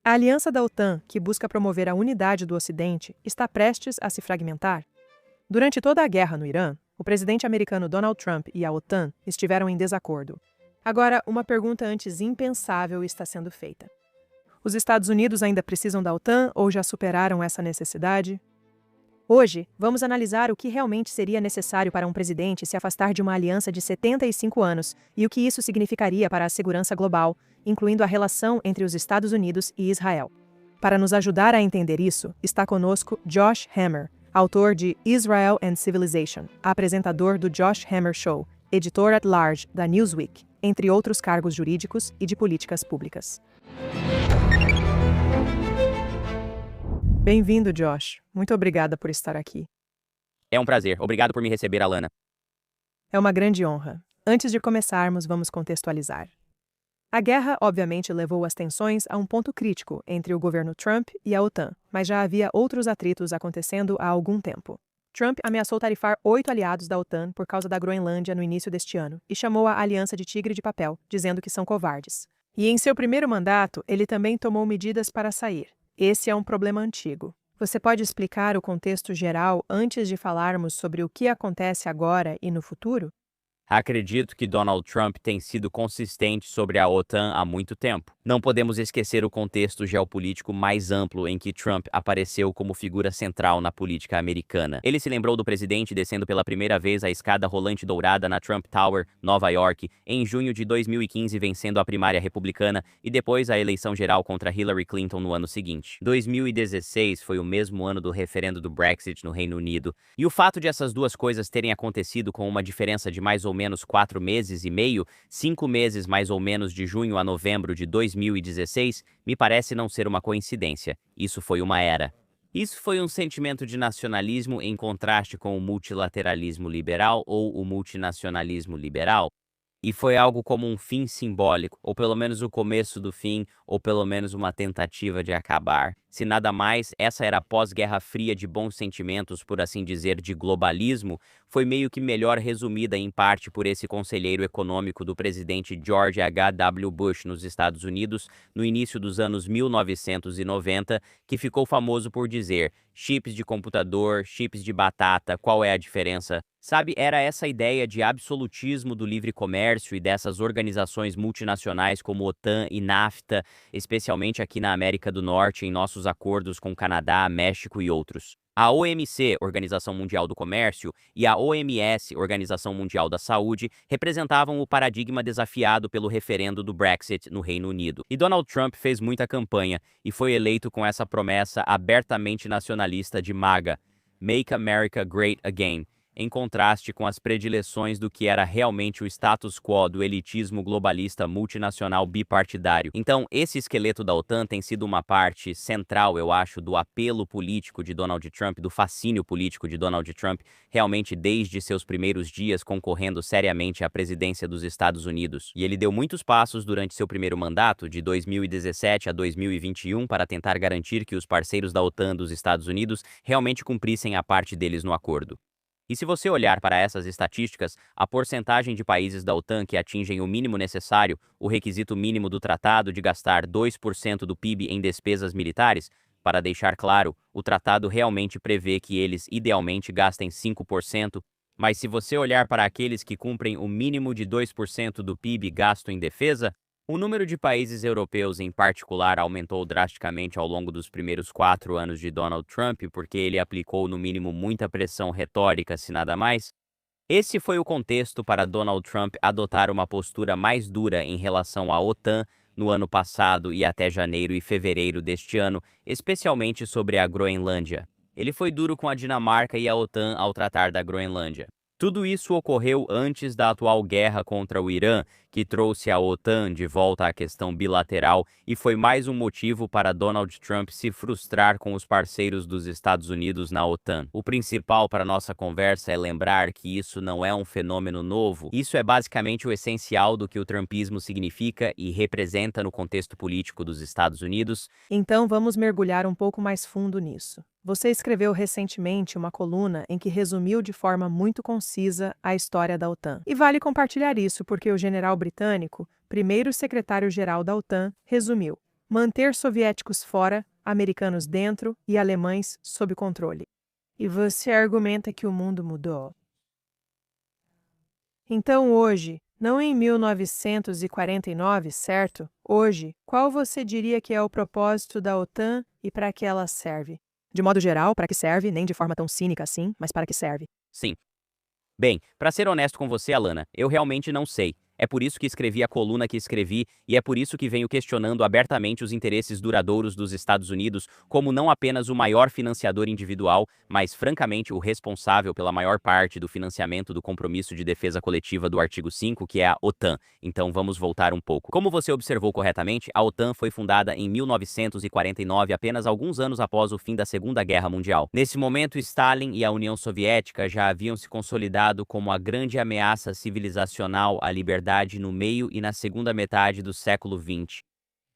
A aliança da OTAN, que busca promover a unidade do Ocidente, está prestes a se fragmentar. Durante toda a guerra no Irã, o presidente americano Donald Trump e a OTAN estiveram em desacordo. Agora, uma pergunta antes impensável está sendo feita. Os Estados Unidos ainda precisam da OTAN ou já superaram essa necessidade? Hoje, vamos analisar o que realmente seria necessário para um presidente se afastar de uma aliança de 75 anos e o que isso significaria para a segurança global, incluindo a relação entre os Estados Unidos e Israel. Para nos ajudar a entender isso, está conosco Josh Hammer, autor de Israel and Civilization, apresentador do Josh Hammer Show, editor at large da Newsweek, entre outros cargos jurídicos e de políticas públicas. Bem-vindo, Josh. Muito obrigada por estar aqui. É um prazer. Obrigado por me receber, Alana. É uma grande honra. Antes de começarmos, vamos contextualizar. A guerra, obviamente, levou as tensões a um ponto crítico entre o governo Trump e a OTAN, mas já havia outros atritos acontecendo há algum tempo. Trump ameaçou tarifar 8 aliados da OTAN por causa da Groenlândia no início deste ano e chamou a aliança de tigre de papel, dizendo que são covardes. E em seu primeiro mandato, ele também tomou medidas para sair. Esse é um problema antigo. Você pode explicar o contexto geral antes de falarmos sobre o que acontece agora e no futuro? Acredito que Donald Trump tem sido consistente sobre a OTAN há muito tempo. Não podemos esquecer o contexto geopolítico mais amplo em que Trump apareceu como figura central na política americana. Ele se lembrou do presidente descendo pela primeira vez a escada rolante dourada na Trump Tower, Nova York, em junho de 2015, vencendo a primária republicana e depois a eleição geral contra Hillary Clinton no ano seguinte. 2016 foi o mesmo ano do referendo do Brexit no Reino Unido, e o fato de essas duas coisas terem acontecido com uma diferença de mais ou menos 4 meses e meio, 5 meses mais ou menos de junho a novembro de 2016, me parece não ser uma coincidência. Isso foi uma era. Isso foi um sentimento de nacionalismo em contraste com o multilateralismo liberal ou o multinacionalismo liberal. E foi algo como um fim simbólico, ou pelo menos o começo do fim, ou pelo menos uma tentativa de acabar. Se nada mais, essa era a pós-Guerra Fria de bons sentimentos, por assim dizer, de globalismo, foi meio que melhor resumida em parte por esse conselheiro econômico do presidente George H.W. Bush nos Estados Unidos, no início dos anos 1990, que ficou famoso por dizer: chips de computador, chips de batata, qual é a diferença? Sabe, era essa ideia de absolutismo do livre comércio e dessas organizações multinacionais como OTAN e NAFTA, especialmente aqui na América do Norte, em nossos acordos com Canadá, México e outros. A OMC, Organização Mundial do Comércio, e a OMS, Organização Mundial da Saúde, representavam o paradigma desafiado pelo referendo do Brexit no Reino Unido. E Donald Trump fez muita campanha e foi eleito com essa promessa abertamente nacionalista de MAGA, Make America Great Again, em contraste com as predileções do que era realmente o status quo do elitismo globalista multinacional bipartidário. Então, esse esqueleto da OTAN tem sido uma parte central, eu acho, do apelo político de Donald Trump, do fascínio político de Donald Trump, realmente desde seus primeiros dias concorrendo seriamente à presidência dos Estados Unidos. E ele deu muitos passos durante seu primeiro mandato, de 2017 a 2021, para tentar garantir que os parceiros da OTAN dos Estados Unidos realmente cumprissem a parte deles no acordo. E se você olhar para essas estatísticas, a porcentagem de países da OTAN que atingem o mínimo necessário, o requisito mínimo do tratado de gastar 2% do PIB em despesas militares, para deixar claro, o tratado realmente prevê que eles idealmente gastem 5%, mas se você olhar para aqueles que cumprem o mínimo de 2% do PIB gasto em defesa, o número de países europeus, em particular, aumentou drasticamente ao longo dos primeiros 4 anos de Donald Trump, porque ele aplicou, no mínimo, muita pressão retórica, se nada mais. Esse foi o contexto para Donald Trump adotar uma postura mais dura em relação à OTAN no ano passado e até janeiro e fevereiro deste ano, especialmente sobre a Groenlândia. Ele foi duro com a Dinamarca e a OTAN ao tratar da Groenlândia. Tudo isso ocorreu antes da atual guerra contra o Irã, que trouxe a OTAN de volta à questão bilateral e foi mais um motivo para Donald Trump se frustrar com os parceiros dos Estados Unidos na OTAN. O principal para nossa conversa é lembrar que isso não é um fenômeno novo. Isso é basicamente o essencial do que o trumpismo significa e representa no contexto político dos Estados Unidos. Então, vamos mergulhar um pouco mais fundo nisso. Você escreveu recentemente uma coluna em que resumiu de forma muito concisa a história da OTAN. E vale compartilhar isso porque o general britânico, primeiro secretário-geral da OTAN, resumiu: manter soviéticos fora, americanos dentro e alemães sob controle. E você argumenta que o mundo mudou. Então hoje, não em 1949, certo? Hoje, qual você diria que é o propósito da OTAN e para que ela serve? De modo geral, para que serve, nem de forma tão cínica assim, mas para que serve. Sim. Bem, para ser honesto com você, Alana, eu realmente não sei. É por isso que escrevi a coluna que escrevi e é por isso que venho questionando abertamente os interesses duradouros dos Estados Unidos como não apenas o maior financiador individual, mas francamente o responsável pela maior parte do financiamento do compromisso de defesa coletiva do artigo 5, que é a OTAN. Então vamos voltar um pouco. Como você observou corretamente, a OTAN foi fundada em 1949, apenas alguns anos após o fim da Segunda Guerra Mundial. Nesse momento, Stalin e a União Soviética já haviam se consolidado como a grande ameaça civilizacional à liberdade no meio e na segunda metade do século XX.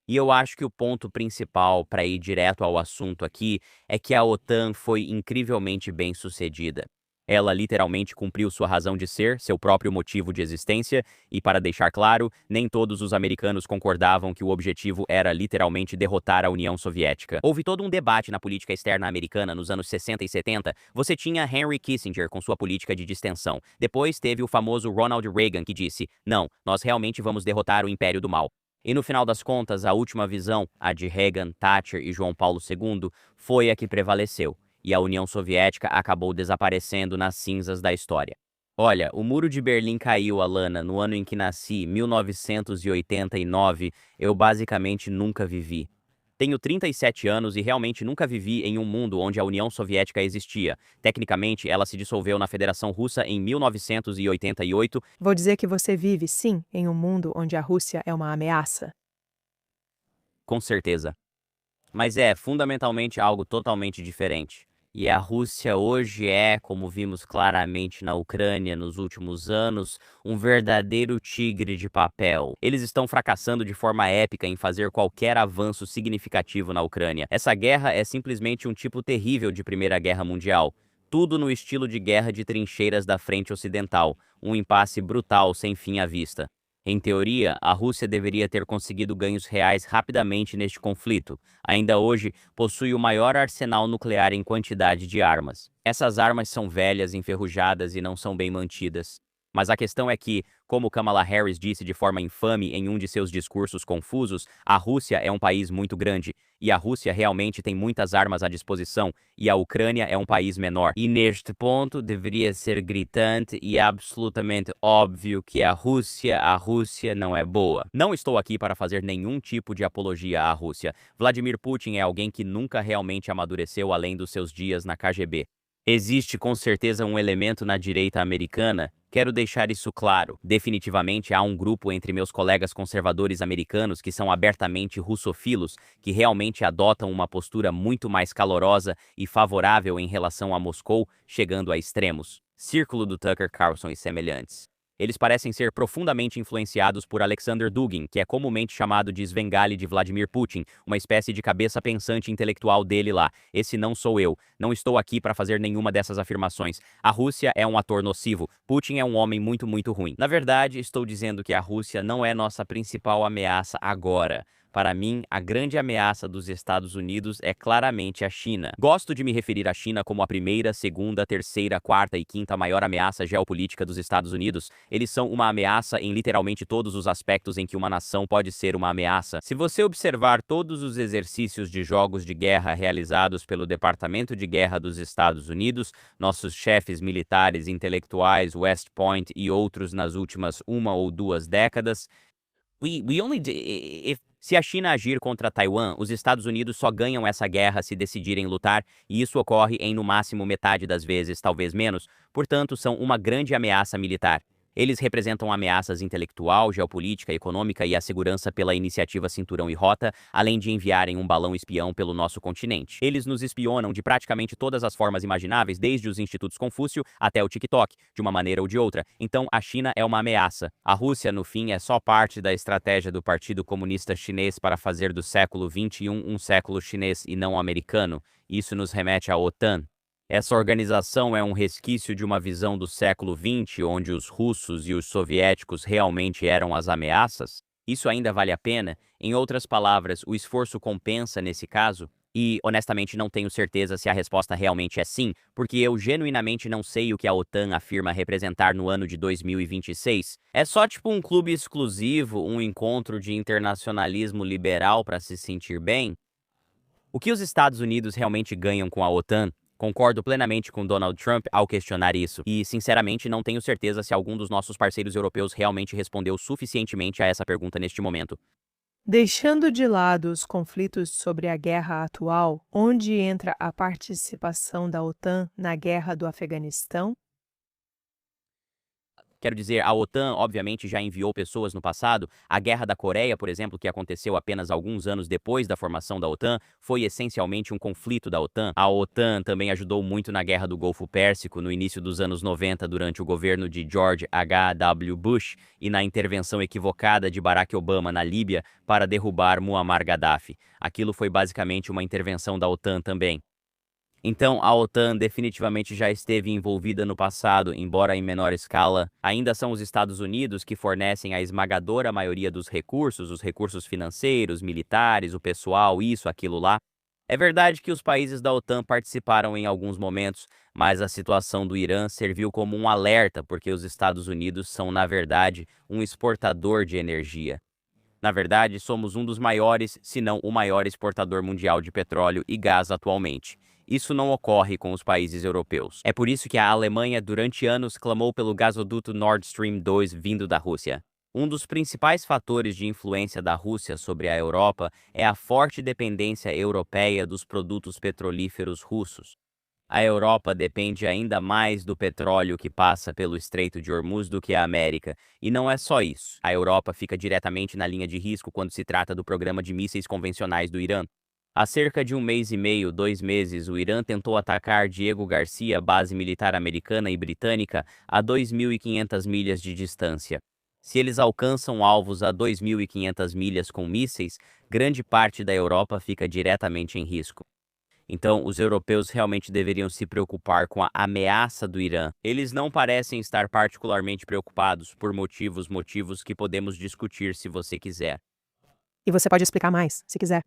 E eu acho que o ponto principal para ir direto ao assunto aqui é que a OTAN foi incrivelmente bem-sucedida. Ela literalmente cumpriu sua razão de ser, seu próprio motivo de existência, e para deixar claro, nem todos os americanos concordavam que o objetivo era literalmente derrotar a União Soviética. Houve todo um debate na política externa americana nos anos 60 e 70. Você tinha Henry Kissinger com sua política de distensão. Depois teve o famoso Ronald Reagan que disse: "Não, nós realmente vamos derrotar o Império do Mal." E no final das contas, a última visão, a de Reagan, Thatcher e João Paulo II, foi a que prevaleceu. E a União Soviética acabou desaparecendo nas cinzas da história. Olha, o Muro de Berlim caiu, Alana, no ano em que nasci, 1989, eu basicamente nunca vivi. Tenho 37 anos e realmente nunca vivi em um mundo onde a União Soviética existia. Tecnicamente, ela se dissolveu na Federação Russa em 1988. Vou dizer que você vive, sim, em um mundo onde a Rússia é uma ameaça. Com certeza. Mas é fundamentalmente algo totalmente diferente. E a Rússia hoje é, como vimos claramente na Ucrânia nos últimos anos, um verdadeiro tigre de papel. Eles estão fracassando de forma épica em fazer qualquer avanço significativo na Ucrânia. Essa guerra é simplesmente um tipo terrível de Primeira Guerra Mundial. Tudo no estilo de guerra de trincheiras da frente ocidental, um impasse brutal sem fim à vista. Em teoria, a Rússia deveria ter conseguido ganhos reais rapidamente neste conflito. Ainda hoje, possui o maior arsenal nuclear em quantidade de armas. Essas armas são velhas, enferrujadas e não são bem mantidas. Mas a questão é que, como Kamala Harris disse de forma infame em um de seus discursos confusos, a Rússia é um país muito grande, e a Rússia realmente tem muitas armas à disposição, e a Ucrânia é um país menor. E neste ponto deveria ser gritante e absolutamente óbvio que a Rússia não é boa. Não estou aqui para fazer nenhum tipo de apologia à Rússia. Vladimir Putin é alguém que nunca realmente amadureceu além dos seus dias na KGB. Existe com certeza um elemento na direita americana. Quero deixar isso claro. Definitivamente há um grupo entre meus colegas conservadores americanos que são abertamente russofilos, que realmente adotam uma postura muito mais calorosa e favorável em relação a Moscou, chegando a extremos. Círculo do Tucker Carlson e semelhantes. Eles parecem ser profundamente influenciados por Alexander Dugin, que é comumente chamado de Svengali de Vladimir Putin, uma espécie de cabeça pensante intelectual dele lá. Esse não sou eu. Não estou aqui para fazer nenhuma dessas afirmações. A Rússia é um ator nocivo. Putin é um homem muito, muito ruim. Na verdade, estou dizendo que a Rússia não é nossa principal ameaça agora. Para mim, a grande ameaça dos Estados Unidos é claramente a China. Gosto de me referir à China como a primeira, segunda, terceira, quarta e quinta maior ameaça geopolítica dos Estados Unidos. Eles são uma ameaça em literalmente todos os aspectos em que uma nação pode ser uma ameaça. Se você observar todos os exercícios de jogos de guerra realizados pelo Departamento de Guerra dos Estados Unidos, nossos chefes militares intelectuais, West Point e outros nas últimas 1 ou 2 décadas, se a China agir contra Taiwan, os Estados Unidos só ganham essa guerra se decidirem lutar, e isso ocorre em no máximo metade das vezes, talvez menos, portanto são uma grande ameaça militar. Eles representam ameaças intelectual, geopolítica, econômica e a segurança pela iniciativa Cinturão e Rota, além de enviarem um balão espião pelo nosso continente. Eles nos espionam de praticamente todas as formas imagináveis, desde os institutos Confúcio até o TikTok, de uma maneira ou de outra. Então, a China é uma ameaça. A Rússia, no fim, é só parte da estratégia do Partido Comunista Chinês para fazer do século XXI um século chinês e não americano. Isso nos remete à OTAN. Essa organização é um resquício de uma visão do século XX, onde os russos e os soviéticos realmente eram as ameaças? Isso ainda vale a pena? Em outras palavras, o esforço compensa nesse caso? E, honestamente, não tenho certeza se a resposta realmente é sim, porque eu genuinamente não sei o que a OTAN afirma representar no ano de 2026. É só tipo um clube exclusivo, um encontro de internacionalismo liberal para se sentir bem? O que os Estados Unidos realmente ganham com a OTAN? Concordo plenamente com Donald Trump ao questionar isso, e sinceramente não tenho certeza se algum dos nossos parceiros europeus realmente respondeu suficientemente a essa pergunta neste momento. Deixando de lado os conflitos sobre a guerra atual, onde entra a participação da OTAN na guerra do Afeganistão? Quero dizer, a OTAN, obviamente, já enviou pessoas no passado. A Guerra da Coreia, por exemplo, que aconteceu apenas alguns anos depois da formação da OTAN, foi essencialmente um conflito da OTAN. A OTAN também ajudou muito na Guerra do Golfo Pérsico no início dos anos 90, durante o governo de George H.W. Bush, e na intervenção equivocada de Barack Obama na Líbia para derrubar Muammar Gaddafi. Aquilo foi basicamente uma intervenção da OTAN também. Então, a OTAN definitivamente já esteve envolvida no passado, embora em menor escala. Ainda são os Estados Unidos que fornecem a esmagadora maioria dos recursos, os recursos financeiros, militares, o pessoal, isso, aquilo lá. É verdade que os países da OTAN participaram em alguns momentos, mas a situação do Irã serviu como um alerta, porque os Estados Unidos são, na verdade, um exportador de energia. Na verdade, somos um dos maiores, se não o maior exportador mundial de petróleo e gás atualmente. Isso não ocorre com os países europeus. É por isso que a Alemanha, durante anos, clamou pelo gasoduto Nord Stream 2 vindo da Rússia. Um dos principais fatores de influência da Rússia sobre a Europa é a forte dependência europeia dos produtos petrolíferos russos. A Europa depende ainda mais do petróleo que passa pelo Estreito de Hormuz do que a América. E não é só isso. A Europa fica diretamente na linha de risco quando se trata do programa de mísseis convencionais do Irã. Há cerca de um mês e meio, 2 meses, o Irã tentou atacar Diego Garcia, base militar americana e britânica, a 2.500 milhas de distância. Se eles alcançam alvos a 2.500 milhas com mísseis, grande parte da Europa fica diretamente em risco. Então, os europeus realmente deveriam se preocupar com a ameaça do Irã. Eles não parecem estar particularmente preocupados por motivos que podemos discutir se você quiser. E você pode explicar mais, se quiser.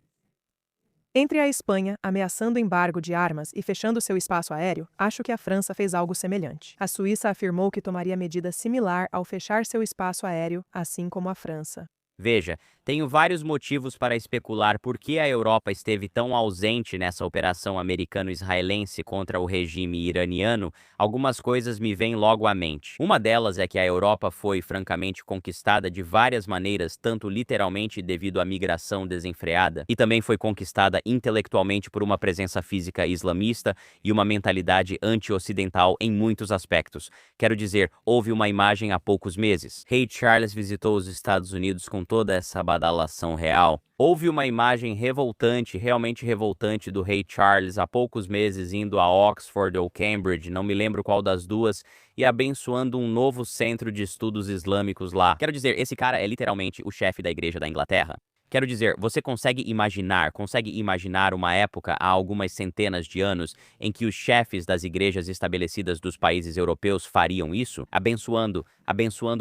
Entre a Espanha ameaçando embargo de armas e fechando seu espaço aéreo, acho que a França fez algo semelhante. A Suíça afirmou que tomaria medida similar ao fechar seu espaço aéreo, assim como a França. Veja, tenho vários motivos para especular por que a Europa esteve tão ausente nessa operação americano-israelense contra o regime iraniano. Algumas coisas me vêm logo à mente. Uma delas é que a Europa foi, francamente, conquistada de várias maneiras, tanto literalmente devido à migração desenfreada, e também foi conquistada intelectualmente por uma presença física islamista e uma mentalidade anti-ocidental em muitos aspectos. Quero dizer, houve uma imagem há poucos meses. Rei Charles visitou os Estados Unidos com toda essa badalação real. Houve uma imagem revoltante, realmente revoltante, do rei Charles há poucos meses indo a Oxford ou Cambridge, não me lembro qual das duas, e abençoando um novo centro de estudos islâmicos lá. Quero dizer, esse cara é literalmente o chefe da igreja da Inglaterra. Quero dizer, você consegue imaginar uma época há algumas centenas de anos em que os chefes das igrejas estabelecidas dos países europeus fariam isso? Abençoando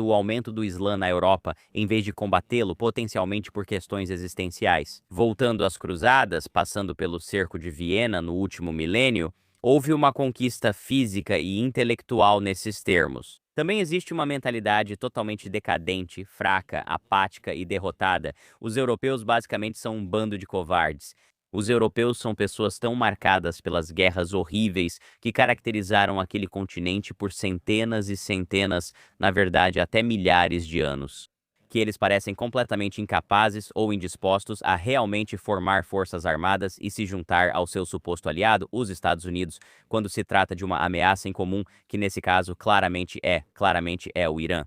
o aumento do Islã na Europa, em vez de combatê-lo potencialmente por questões existenciais. Voltando às cruzadas, passando pelo cerco de Viena no último milênio, houve uma conquista física e intelectual nesses termos. Também existe uma mentalidade totalmente decadente, fraca, apática e derrotada. Os europeus basicamente são um bando de covardes. Os europeus são pessoas tão marcadas pelas guerras horríveis que caracterizaram aquele continente por centenas e centenas, na verdade até milhares de anos, que eles parecem completamente incapazes ou indispostos a realmente formar forças armadas e se juntar ao seu suposto aliado, os Estados Unidos, quando se trata de uma ameaça em comum, que nesse caso claramente é o Irã.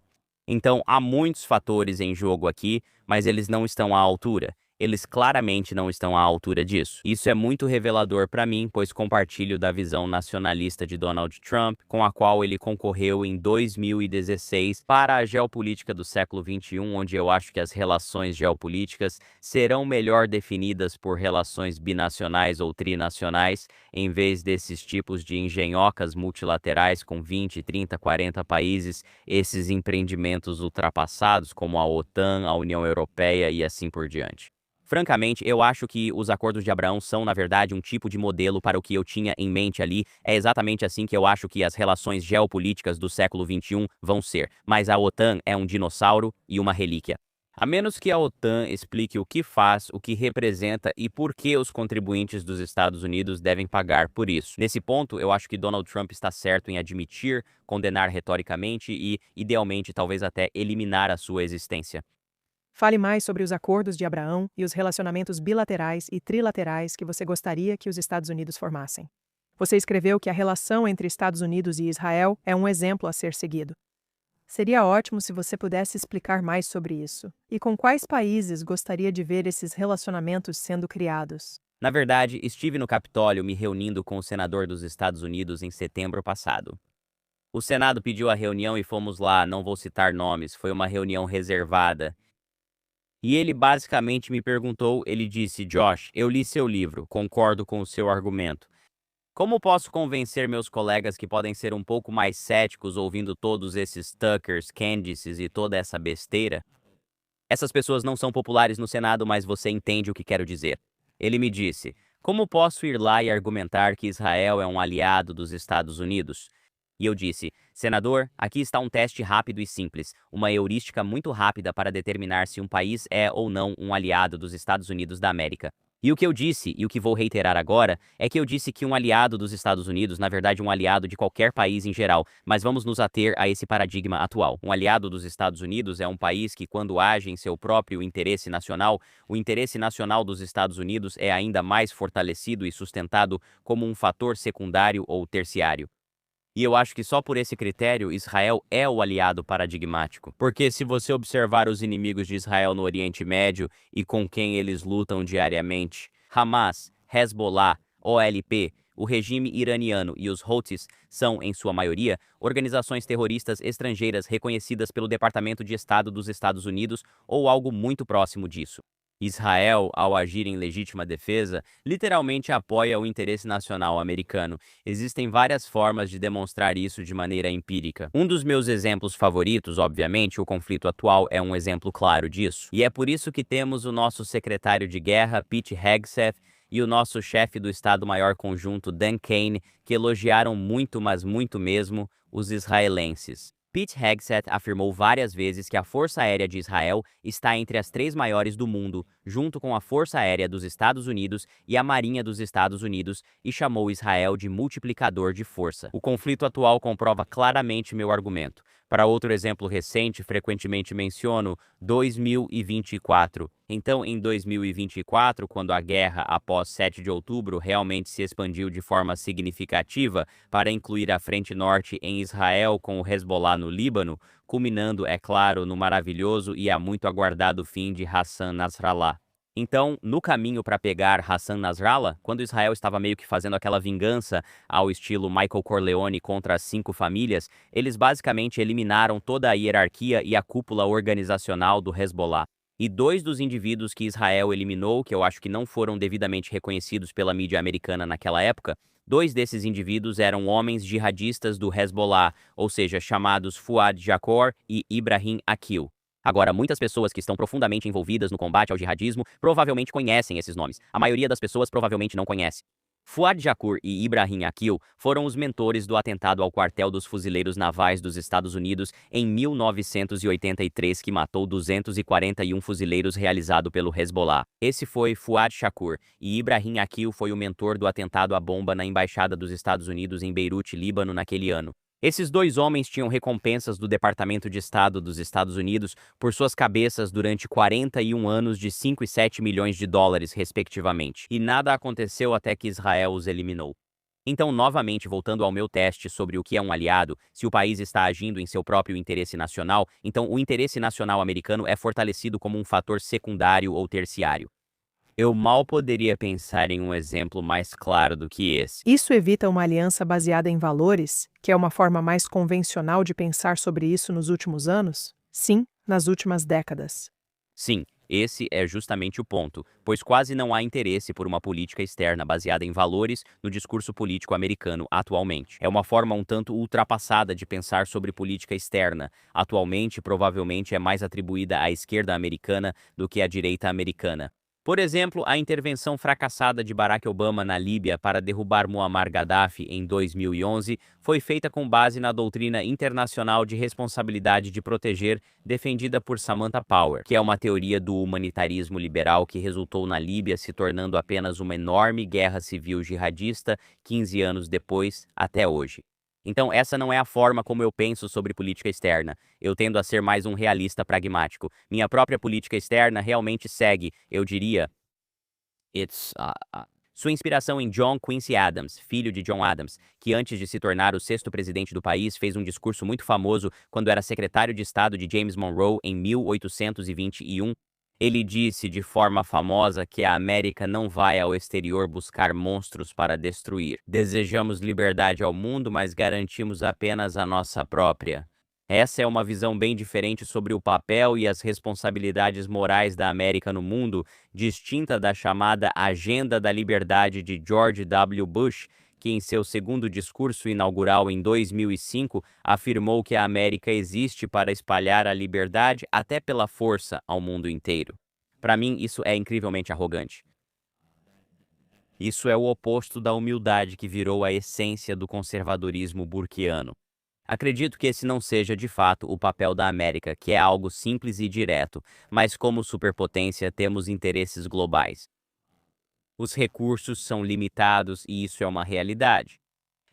Então, há muitos fatores em jogo aqui, mas eles não estão à altura. Eles claramente não estão à altura disso. Isso é muito revelador para mim, pois compartilho da visão nacionalista de Donald Trump, com a qual ele concorreu em 2016 para a geopolítica do século XXI, onde eu acho que as relações geopolíticas serão melhor definidas por relações binacionais ou trinacionais, em vez desses tipos de engenhocas multilaterais com 20, 30, 40 países, esses empreendimentos ultrapassados como a OTAN, a União Europeia e assim por diante. Francamente, eu acho que os Acordos de Abraão são, na verdade, um tipo de modelo para o que eu tinha em mente ali. É exatamente assim que eu acho que as relações geopolíticas do século XXI vão ser. Mas a OTAN é um dinossauro e uma relíquia. A menos que a OTAN explique o que faz, o que representa e por que os contribuintes dos Estados Unidos devem pagar por isso. Nesse ponto, eu acho que Donald Trump está certo em admitir, condenar retoricamente e, idealmente, talvez até eliminar a sua existência. Fale mais sobre os acordos de Abraão e os relacionamentos bilaterais e trilaterais que você gostaria que os Estados Unidos formassem. Você escreveu que a relação entre Estados Unidos e Israel é um exemplo a ser seguido. Seria ótimo se você pudesse explicar mais sobre isso. E com quais países gostaria de ver esses relacionamentos sendo criados? Na verdade, estive no Capitólio me reunindo com o senador dos Estados Unidos em setembro passado. O Senado pediu a reunião e fomos lá, não vou citar nomes, foi uma reunião reservada. E ele basicamente me perguntou, ele disse, Josh, eu li seu livro, concordo com o seu argumento. Como posso convencer meus colegas que podem ser um pouco mais céticos ouvindo todos esses Tuckers, Candices e toda essa besteira? Essas pessoas não são populares no Senado, mas você entende o que quero dizer. Ele me disse, como posso ir lá e argumentar que Israel é um aliado dos Estados Unidos? E eu disse, senador, aqui está um teste rápido e simples, uma heurística muito rápida para determinar se um país é ou não um aliado dos Estados Unidos da América. E o que eu disse, e o que vou reiterar agora, é que eu disse que um aliado dos Estados Unidos, na verdade um aliado de qualquer país em geral, mas vamos nos ater a esse paradigma atual. Um aliado dos Estados Unidos é um país que, quando age em seu próprio interesse nacional, o interesse nacional dos Estados Unidos é ainda mais fortalecido e sustentado como um fator secundário ou terciário. E eu acho que só por esse critério Israel é o aliado paradigmático. Porque se você observar os inimigos de Israel no Oriente Médio e com quem eles lutam diariamente, Hamas, Hezbollah, OLP, o regime iraniano e os Houthis são, em sua maioria, organizações terroristas estrangeiras reconhecidas pelo Departamento de Estado dos Estados Unidos ou algo muito próximo disso. Israel, ao agir em legítima defesa, literalmente apoia o interesse nacional americano. Existem várias formas de demonstrar isso de maneira empírica. Um dos meus exemplos favoritos, obviamente, o conflito atual é um exemplo claro disso. E é por isso que temos o nosso secretário de guerra, Pete Hegseth, e o nosso chefe do Estado-Maior Conjunto, Dan Kane, que elogiaram muito, mas muito mesmo, os israelenses. Pete Hegseth afirmou várias vezes que a Força Aérea de Israel está entre as 3 maiores do mundo, junto com a Força Aérea dos Estados Unidos e a Marinha dos Estados Unidos, e chamou Israel de multiplicador de força. O conflito atual comprova claramente meu argumento. Para outro exemplo recente, frequentemente menciono 2024. Então, em 2024, quando a guerra após 7 de outubro realmente se expandiu de forma significativa para incluir a Frente Norte em Israel com o Hezbollah no Líbano, culminando, é claro, no maravilhoso e há muito aguardado fim de Hassan Nasrallah. Então, no caminho para pegar Hassan Nasrallah, quando Israel estava meio que fazendo aquela vingança ao estilo Michael Corleone contra as 5 famílias, eles basicamente eliminaram toda a hierarquia e a cúpula organizacional do Hezbollah. E 2 dos indivíduos que Israel eliminou, que eu acho que não foram devidamente reconhecidos pela mídia americana naquela época, 2 desses indivíduos eram homens jihadistas do Hezbollah, ou seja, chamados Fuad Shakor e Ibrahim Aqil. Agora, muitas pessoas que estão profundamente envolvidas no combate ao jihadismo provavelmente conhecem esses nomes. A maioria das pessoas provavelmente não conhece. Fuad Shakor e Ibrahim Aqil foram os mentores do atentado ao quartel dos fuzileiros navais dos Estados Unidos em 1983 que matou 241 fuzileiros realizado pelo Hezbollah. Esse foi Fuad Shakor e Ibrahim Aqil foi o mentor do atentado à bomba na Embaixada dos Estados Unidos em Beirute, Líbano, naquele ano. Esses 2 homens tinham recompensas do Departamento de Estado dos Estados Unidos por suas cabeças durante 41 anos de 5 e 7 milhões de dólares, respectivamente. E nada aconteceu até que Israel os eliminou. Então, novamente, voltando ao meu teste sobre o que é um aliado, se o país está agindo em seu próprio interesse nacional, então o interesse nacional americano é fortalecido como um fator secundário ou terciário. Eu mal poderia pensar em um exemplo mais claro do que esse. Isso evita uma aliança baseada em valores, que é uma forma mais convencional de pensar sobre isso nos últimos anos? Sim, nas últimas décadas. Sim, esse é justamente o ponto, pois quase não há interesse por uma política externa baseada em valores no discurso político americano atualmente. É uma forma um tanto ultrapassada de pensar sobre política externa. Atualmente, provavelmente é mais atribuída à esquerda americana do que à direita americana. Por exemplo, a intervenção fracassada de Barack Obama na Líbia para derrubar Muammar Gaddafi em 2011 foi feita com base na doutrina internacional de responsabilidade de proteger, defendida por Samantha Power, que é uma teoria do humanitarismo liberal que resultou na Líbia se tornando apenas uma enorme guerra civil jihadista 15 anos depois, até hoje. Então, essa não é a forma como eu penso sobre política externa. Eu tendo a ser mais um realista pragmático. Minha própria política externa realmente segue, eu diria, sua inspiração em John Quincy Adams, filho de John Adams, que antes de se tornar o sexto presidente do país fez um discurso muito famoso quando era secretário de Estado de James Monroe em 1821. Ele disse de forma famosa que a América não vai ao exterior buscar monstros para destruir. Desejamos liberdade ao mundo, mas garantimos apenas a nossa própria. Essa é uma visão bem diferente sobre o papel e as responsabilidades morais da América no mundo, distinta da chamada Agenda da Liberdade de George W. Bush, que em seu segundo discurso inaugural em 2005 afirmou que a América existe para espalhar a liberdade até pela força ao mundo inteiro. Para mim, isso é incrivelmente arrogante. Isso é o oposto da humildade que virou a essência do conservadorismo burkeano. Acredito que esse não seja de fato o papel da América, que é algo simples e direto, mas como superpotência temos interesses globais. Os recursos são limitados e isso é uma realidade.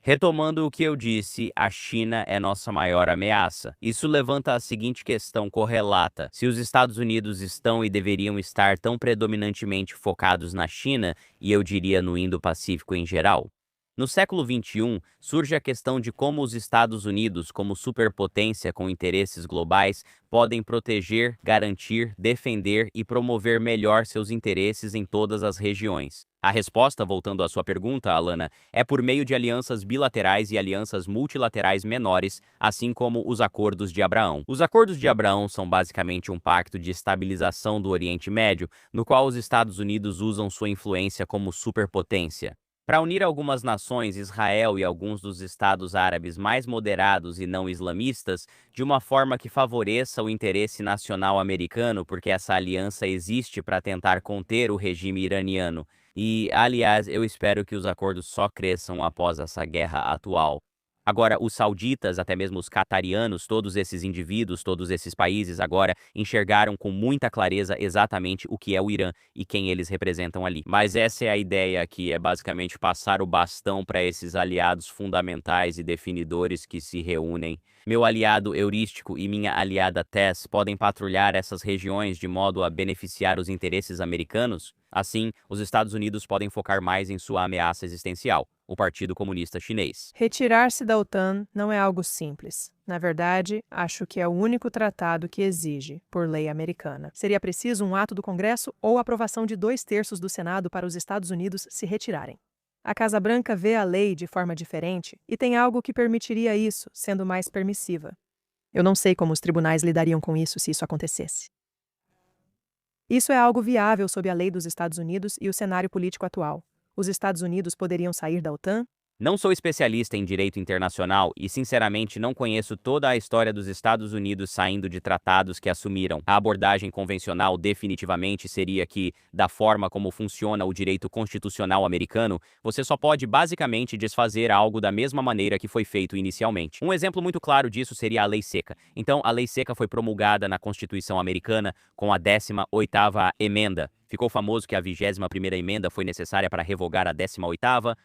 Retomando o que eu disse, a China é nossa maior ameaça. Isso levanta a seguinte questão correlata: se os Estados Unidos estão e deveriam estar tão predominantemente focados na China, e eu diria no Indo-Pacífico em geral. No século XXI, surge a questão de como os Estados Unidos, como superpotência com interesses globais, podem proteger, garantir, defender e promover melhor seus interesses em todas as regiões. A resposta, voltando à sua pergunta, Alana, é por meio de alianças bilaterais e alianças multilaterais menores, assim como os Acordos de Abraão. Os Acordos de Abraão são basicamente um pacto de estabilização do Oriente Médio, no qual os Estados Unidos usam sua influência como superpotência para unir algumas nações, Israel e alguns dos estados árabes mais moderados e não islamistas, de uma forma que favoreça o interesse nacional americano, porque essa aliança existe para tentar conter o regime iraniano. E, aliás, eu espero que os acordos só cresçam após essa guerra atual. Agora, os sauditas, até mesmo os catarianos, todos esses indivíduos, todos esses países agora enxergaram com muita clareza exatamente o que é o Irã e quem eles representam ali. Mas essa é a ideia aqui, é basicamente passar o bastão para esses aliados fundamentais e definidores que se reúnem. Meu aliado heurístico e minha aliada Tess podem patrulhar essas regiões de modo a beneficiar os interesses americanos? Assim, os Estados Unidos podem focar mais em sua ameaça existencial, o Partido Comunista Chinês. Retirar-se da OTAN não é algo simples. Na verdade, acho que é o único tratado que exige, por lei americana. Seria preciso um ato do Congresso ou aprovação de 2/3 do Senado para os Estados Unidos se retirarem. A Casa Branca vê a lei de forma diferente e tem algo que permitiria isso, sendo mais permissiva. Eu não sei como os tribunais lidariam com isso se isso acontecesse. Isso é algo viável sob a lei dos Estados Unidos e o cenário político atual. Os Estados Unidos poderiam sair da OTAN? Não sou especialista em direito internacional e, sinceramente, não conheço toda a história dos Estados Unidos saindo de tratados que assumiram. A abordagem convencional definitivamente seria que, da forma como funciona o direito constitucional americano, você só pode basicamente desfazer algo da mesma maneira que foi feito inicialmente. Um exemplo muito claro disso seria a Lei Seca. Então, a Lei Seca foi promulgada na Constituição americana com a 18ª emenda. Ficou famoso que a 21ª emenda foi necessária para revogar a 18ª.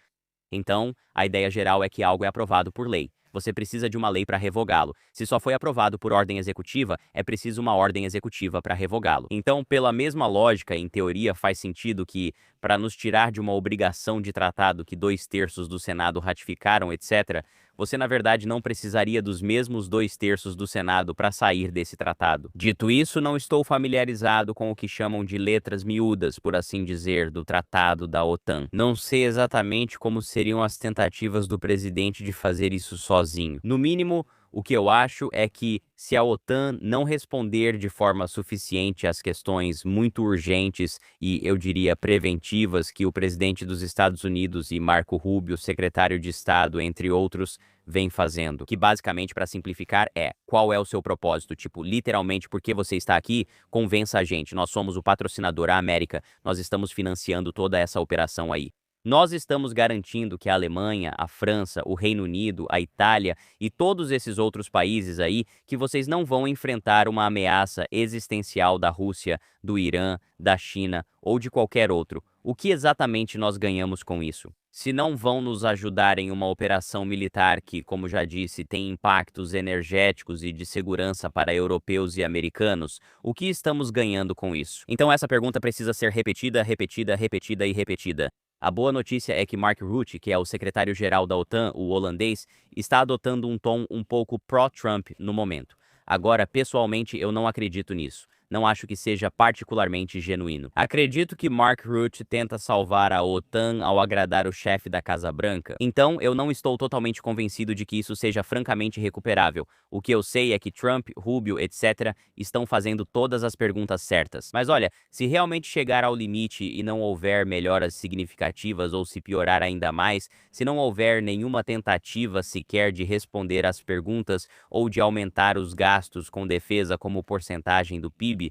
Então, a ideia geral é que algo é aprovado por lei. Você precisa de uma lei para revogá-lo. Se só foi aprovado por ordem executiva, é preciso uma ordem executiva para revogá-lo. Então, pela mesma lógica, em teoria, faz sentido que, para nos tirar de uma obrigação de tratado que 2/3 do Senado ratificaram, etc., você na verdade não precisaria dos mesmos 2/3 do Senado para sair desse tratado. Dito isso, não estou familiarizado com o que chamam de letras miúdas, por assim dizer, do tratado da OTAN. Não sei exatamente como seriam as tentativas do presidente de fazer isso sozinho. No mínimo, o que eu acho é que, se a OTAN não responder de forma suficiente às questões muito urgentes e, eu diria, preventivas que o presidente dos Estados Unidos e Marco Rubio, secretário de Estado, entre outros, vem fazendo, que basicamente, para simplificar, qual é o seu propósito? Tipo, literalmente, por que você está aqui? Convença a gente, nós somos o patrocinador, a América, nós estamos financiando toda essa operação aí. Nós estamos garantindo que a Alemanha, a França, o Reino Unido, a Itália e todos esses outros países aí, que vocês não vão enfrentar uma ameaça existencial da Rússia, do Irã, da China ou de qualquer outro. O que exatamente nós ganhamos com isso? Se não vão nos ajudar em uma operação militar que, como já disse, tem impactos energéticos e de segurança para europeus e americanos, o que estamos ganhando com isso? Então essa pergunta precisa ser repetida, repetida, repetida e repetida. A boa notícia é que Mark Rutte, que é o secretário-geral da OTAN, o holandês, está adotando um tom um pouco pró-Trump no momento. Agora, pessoalmente, eu não acredito nisso. Não acho que seja particularmente genuíno. Acredito que Mark Rutte tenta salvar a OTAN ao agradar o chefe da Casa Branca. Então, eu não estou totalmente convencido de que isso seja francamente recuperável. O que eu sei é que Trump, Rubio, etc. estão fazendo todas as perguntas certas. Mas olha, se realmente chegar ao limite e não houver melhoras significativas ou se piorar ainda mais, se não houver nenhuma tentativa sequer de responder às perguntas ou de aumentar os gastos com defesa como porcentagem do PIB,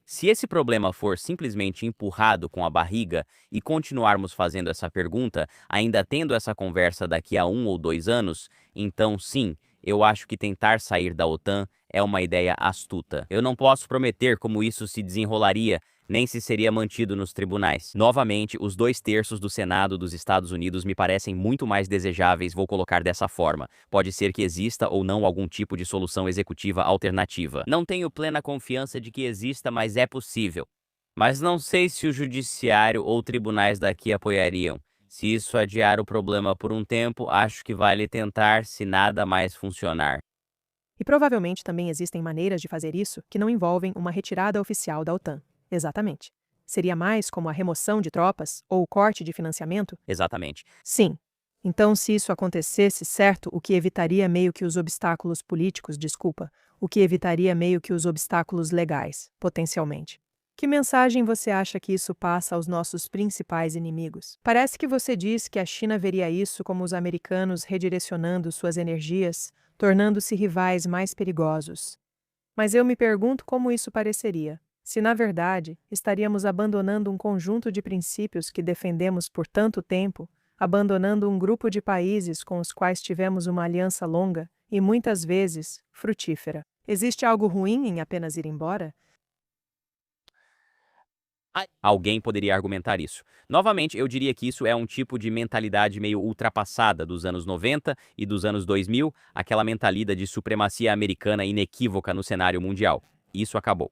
se esse problema for simplesmente empurrado com a barriga e continuarmos fazendo essa pergunta, ainda tendo essa conversa daqui a 1 ou 2 anos, então sim, eu acho que tentar sair da OTAN é uma ideia astuta. Eu não posso prometer como isso se desenrolaria, nem se seria mantido nos tribunais. Novamente, os 2/3 do Senado dos Estados Unidos me parecem muito mais desejáveis, vou colocar dessa forma. Pode ser que exista ou não algum tipo de solução executiva alternativa. Não tenho plena confiança de que exista, mas é possível. Mas não sei se o judiciário ou tribunais daqui apoiariam. Se isso adiar o problema por um tempo, acho que vale tentar se nada mais funcionar. E provavelmente também existem maneiras de fazer isso que não envolvem uma retirada oficial da OTAN. Exatamente. Seria mais como a remoção de tropas ou o corte de financiamento? Exatamente. Sim. Então, se isso acontecesse, certo, o que evitaria meio que os obstáculos políticos, o que evitaria meio que os obstáculos legais, potencialmente. Que mensagem você acha que isso passa aos nossos principais inimigos? Parece que você diz que a China veria isso como os americanos redirecionando suas energias, tornando-se rivais mais perigosos. Mas eu me pergunto como isso pareceria. Se, na verdade, estaríamos abandonando um conjunto de princípios que defendemos por tanto tempo, abandonando um grupo de países com os quais tivemos uma aliança longa e, muitas vezes, frutífera. Existe algo ruim em apenas ir embora? Alguém poderia argumentar isso. Novamente, eu diria que isso é um tipo de mentalidade meio ultrapassada dos anos 90 e dos anos 2000, aquela mentalidade de supremacia americana inequívoca no cenário mundial. Isso acabou.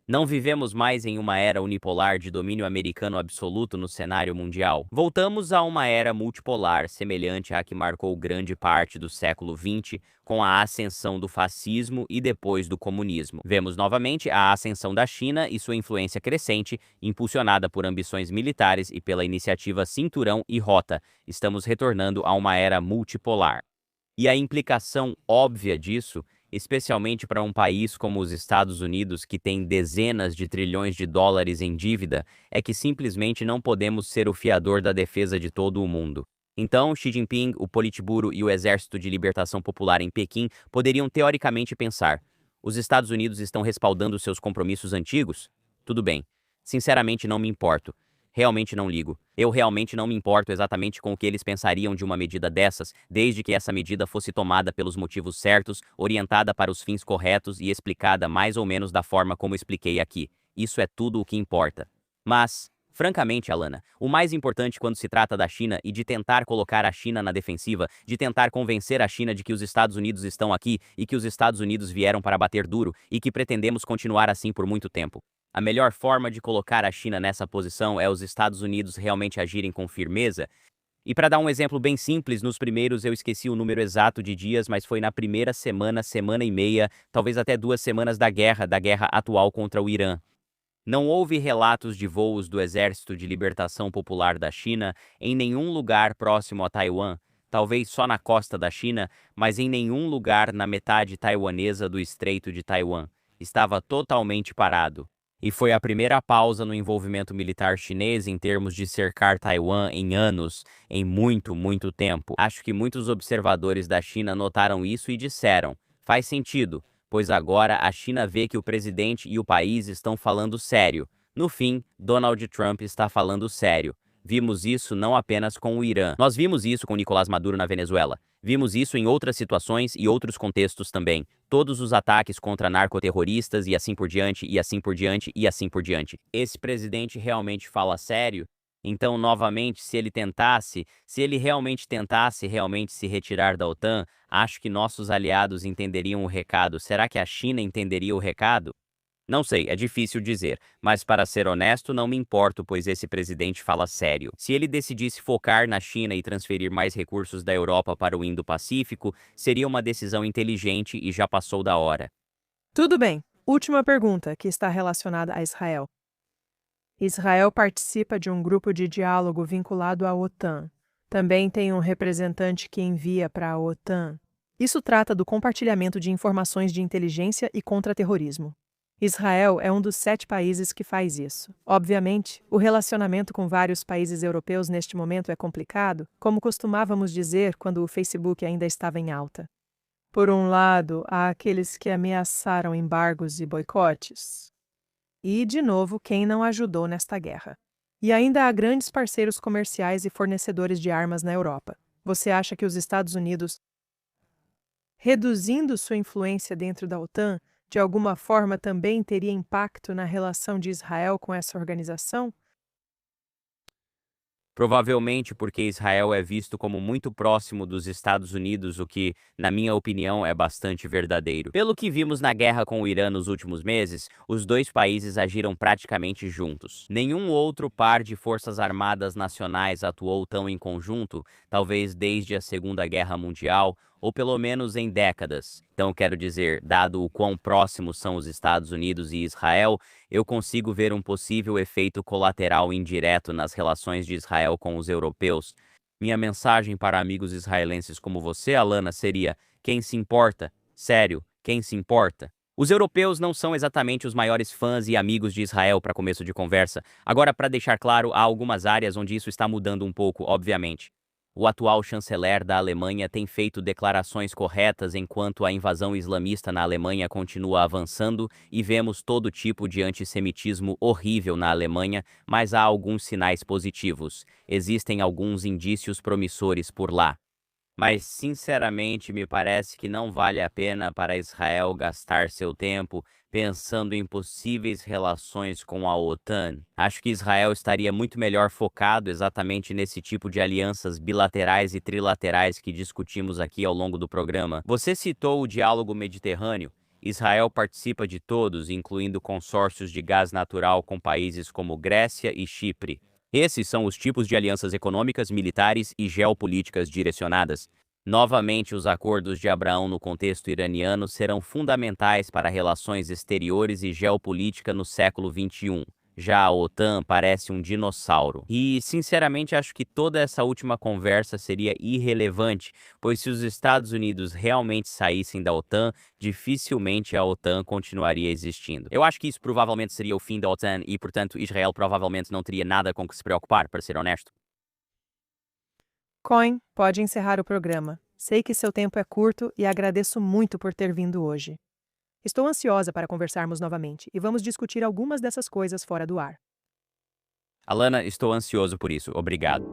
Não vivemos mais em uma era unipolar de domínio americano absoluto no cenário mundial. Voltamos a uma era multipolar, semelhante à que marcou grande parte do século XX, com a ascensão do fascismo e depois do comunismo. Vemos novamente a ascensão da China e sua influência crescente, impulsionada por ambições militares e pela iniciativa Cinturão e Rota. Estamos retornando a uma era multipolar. E a implicação óbvia disso, especialmente para um país como os Estados Unidos, que tem dezenas de trilhões de dólares em dívida, é que simplesmente não podemos ser o fiador da defesa de todo o mundo. Então, Xi Jinping, o Politburo e o Exército de Libertação Popular em Pequim poderiam teoricamente pensar: os Estados Unidos estão respaldando seus compromissos antigos? Tudo bem. Sinceramente, não me importo. Realmente não ligo. Eu realmente não me importo exatamente com o que eles pensariam de uma medida dessas, desde que essa medida fosse tomada pelos motivos certos, orientada para os fins corretos e explicada mais ou menos da forma como expliquei aqui. Isso é tudo o que importa. Mas, francamente, Alana, o mais importante quando se trata da China e de tentar colocar a China na defensiva, de tentar convencer a China de que os Estados Unidos estão aqui e que os Estados Unidos vieram para bater duro e que pretendemos continuar assim por muito tempo. A melhor forma de colocar a China nessa posição é os Estados Unidos realmente agirem com firmeza E para dar um exemplo bem simples, nos primeiros eu esqueci o número exato de dias, mas foi na primeira semana, semana e meia, talvez até 2 semanas da guerra atual contra o Irã. Não houve relatos de voos do Exército de Libertação Popular da China em nenhum lugar próximo a Taiwan, talvez só na costa da China, mas em nenhum lugar na metade taiwanesa do Estreito de Taiwan. Estava totalmente parado. E foi a primeira pausa no envolvimento militar chinês em termos de cercar Taiwan em anos, em muito, muito tempo. Acho que muitos observadores da China notaram isso e disseram: faz sentido, pois agora a China vê que o presidente e o país estão falando sério. No fim, Donald Trump está falando sério. Vimos isso não apenas com o Irã. Nós vimos isso com Nicolás Maduro na Venezuela. Vimos isso em outras situações e outros contextos também. Todos os ataques contra narcoterroristas e assim por diante, e assim por diante, e assim por diante. Esse presidente realmente fala sério? Então, novamente, se ele realmente tentasse se retirar da OTAN, acho que nossos aliados entenderiam o recado. Será que a China entenderia o recado? Não sei, é difícil dizer, mas para ser honesto, não me importo, pois esse presidente fala sério. Se ele decidisse focar na China e transferir mais recursos da Europa para o Indo-Pacífico, seria uma decisão inteligente e já passou da hora. Tudo bem. Última pergunta, que está relacionada a Israel. Israel participa de um grupo de diálogo vinculado à OTAN. Também tem um representante que envia para a OTAN. Isso trata do compartilhamento de informações de inteligência e contra-terrorismo. Israel é um dos 7 países que faz isso. Obviamente, o relacionamento com vários países europeus neste momento é complicado, como costumávamos dizer quando o Facebook ainda estava em alta. Por um lado, há aqueles que ameaçaram embargos e boicotes. E, de novo, quem não ajudou nesta guerra. E ainda há grandes parceiros comerciais e fornecedores de armas na Europa. Você acha que os Estados Unidos, reduzindo sua influência dentro da OTAN, de alguma forma também teria impacto na relação de Israel com essa organização? Provavelmente porque Israel é visto como muito próximo dos Estados Unidos, o que, na minha opinião, é bastante verdadeiro. Pelo que vimos na guerra com o Irã nos últimos meses, os dois países agiram praticamente juntos. Nenhum outro par de forças armadas nacionais atuou tão em conjunto, talvez desde a Segunda Guerra Mundial, ou pelo menos em décadas. Então, quero dizer, dado o quão próximos são os Estados Unidos e Israel, eu consigo ver um possível efeito colateral indireto nas relações de Israel com os europeus. Minha mensagem para amigos israelenses como você, Alana, seria: quem se importa? Sério, quem se importa? Os europeus não são exatamente os maiores fãs e amigos de Israel para começo de conversa. Agora, para deixar claro, há algumas áreas onde isso está mudando um pouco, obviamente. O atual chanceler da Alemanha tem feito declarações corretas enquanto a invasão islamista na Alemanha continua avançando e vemos todo tipo de antissemitismo horrível na Alemanha, mas há alguns sinais positivos. Existem alguns indícios promissores por lá. Mas, sinceramente, me parece que não vale a pena para Israel gastar seu tempo pensando em possíveis relações com a OTAN. Acho que Israel estaria muito melhor focado exatamente nesse tipo de alianças bilaterais e trilaterais que discutimos aqui ao longo do programa. Você citou o diálogo mediterrâneo. Israel participa de todos, incluindo consórcios de gás natural com países como Grécia e Chipre. Esses são os tipos de alianças econômicas, militares e geopolíticas direcionadas. Novamente, os acordos de Abraão no contexto iraniano serão fundamentais para relações exteriores e geopolítica no século XXI. Já a OTAN parece um dinossauro. E, sinceramente, acho que toda essa última conversa seria irrelevante, pois se os Estados Unidos realmente saíssem da OTAN, dificilmente a OTAN continuaria existindo. Eu acho que isso provavelmente seria o fim da OTAN e, portanto, Israel provavelmente não teria nada com que se preocupar, para ser honesto. Coin, pode encerrar o programa. Sei que seu tempo é curto e agradeço muito por ter vindo hoje. Estou ansiosa para conversarmos novamente e vamos discutir algumas dessas coisas fora do ar. Alana, estou ansioso por isso. Obrigado.